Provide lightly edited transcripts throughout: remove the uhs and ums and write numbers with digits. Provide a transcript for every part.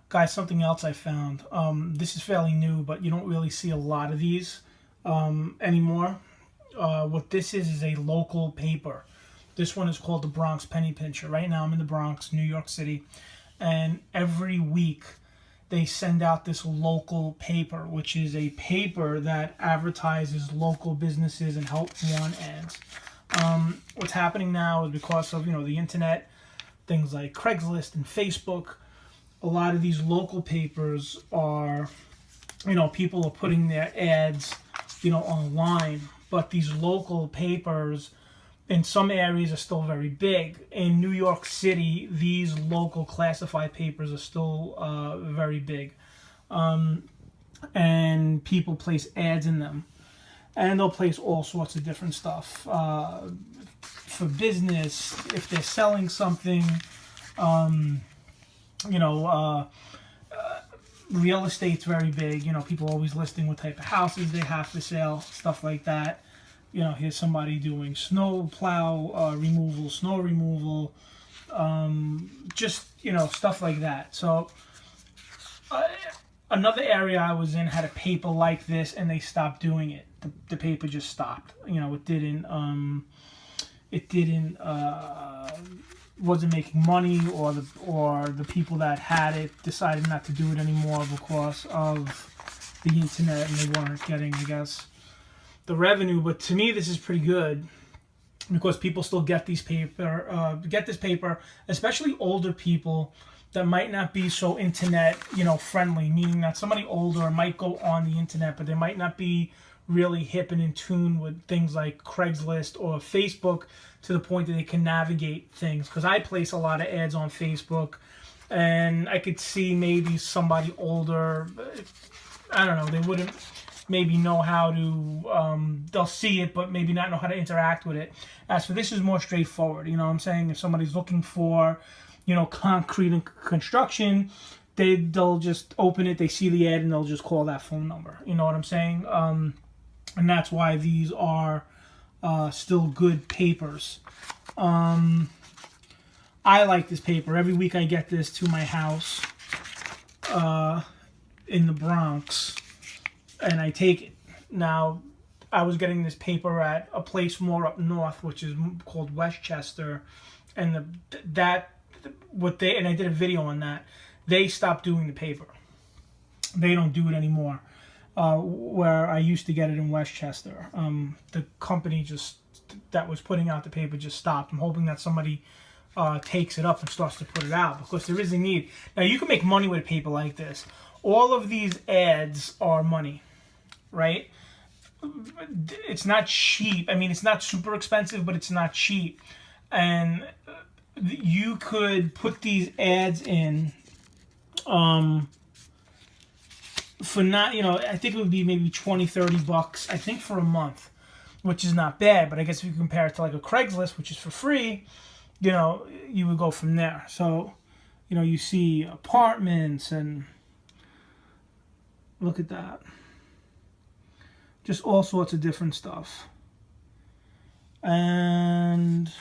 Guys, something else I found. This is fairly new, but you don't really see a lot of these anymore. What this is a local paper. This one is called the Bronx Penny Pincher. Right now I'm in the Bronx, New York City, and every week they send out this local paper, which is a paper that advertises local businesses and help run ads. What's happening now is because of the internet, things like Craigslist and Facebook. A lot of these local papers are, people are putting their ads, online. But these local papers in some areas are still very big. In New York City, these local classified papers are still very big. And people place ads in them. And they'll place all sorts of different stuff. For business, if they're selling something, real estate's very big. People always listing what type of houses they have for sale, stuff like that. Here's somebody doing snow plow removal, snow removal, just stuff like that. So another area I was in had a paper like this, and they stopped doing it. The paper just stopped. It didn't wasn't making money, or the people that had it decided not to do it anymore because of the internet, and they weren't getting, I guess, the revenue. But to me, this is pretty good because people still get this paper, especially older people that might not be so internet friendly, meaning that somebody older might go on the internet, but they might not be really hip and in tune with things like Craigslist or Facebook to the point that they can navigate things. Because I place a lot of ads on Facebook, and I could see maybe somebody older, I don't know, they wouldn't maybe know how to, they'll see it, but maybe not know how to interact with it. As for this, is more straightforward. You know what I'm saying? If somebody's looking for, concrete and construction, they'll just open it, they see the ad, and they'll just call that phone number. You know what I'm saying? And that's why these are still good papers. I like this paper. Every week I get this to my house in the Bronx, and I take it. Now, I was getting this paper at a place more up north, which is called Westchester, and I did a video on that. They stopped doing the paper. They don't do it anymore. Where I used to get it in Westchester, the company that was putting out the paper just stopped. I'm hoping that somebody takes it up and starts to put it out, because there is a need. Now, you can make money with a paper like this. All of these ads are money, right? It's not cheap. I mean, it's not super expensive, but it's not cheap. And you could put these ads in for not, I think it would be maybe $20-$30, I think, for a month, which is not bad. But I guess if you compare it to like a Craigslist, which is for free, you would go from there. So, you see apartments, and look at that. Just all sorts of different stuff. And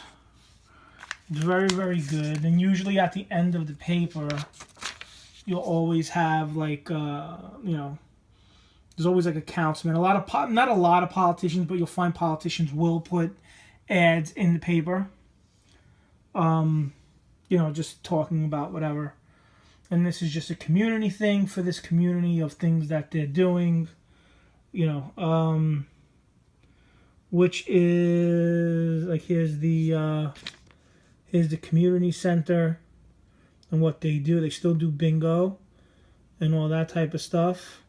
it's very, very good. And usually at the end of the paper, you'll always have like, there's always like a councilman. Not a lot of politicians, but you'll find politicians will put ads in the paper. Just talking about whatever. And this is just a community thing for this community of things that they're doing, which is like, here's the community center and what they do. They still do bingo and all that type of stuff,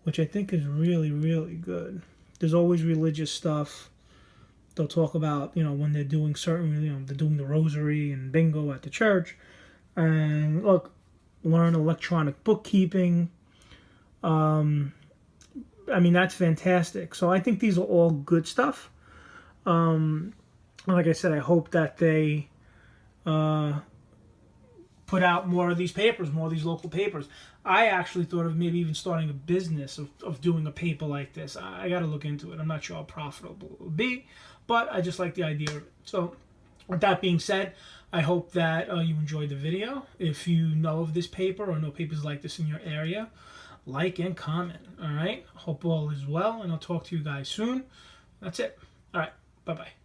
which I think is really, really good. There's always religious stuff. They'll talk about, when they're doing certain, they're doing the rosary and bingo at the church. And look, learn electronic bookkeeping. That's fantastic. So I think these are all good stuff. Like I said, I hope that they put out more of these papers, more of these local papers. I actually thought of maybe even starting a business of doing a paper like this. I got to look into it. I'm not sure how profitable it will be, but I just like the idea of it. So With that being said, I hope that you enjoyed the video. If you know of this paper or know papers like this in your area, like and comment. All right. Hope all is well, and I'll talk to you guys soon. That's it. All right. Bye-bye.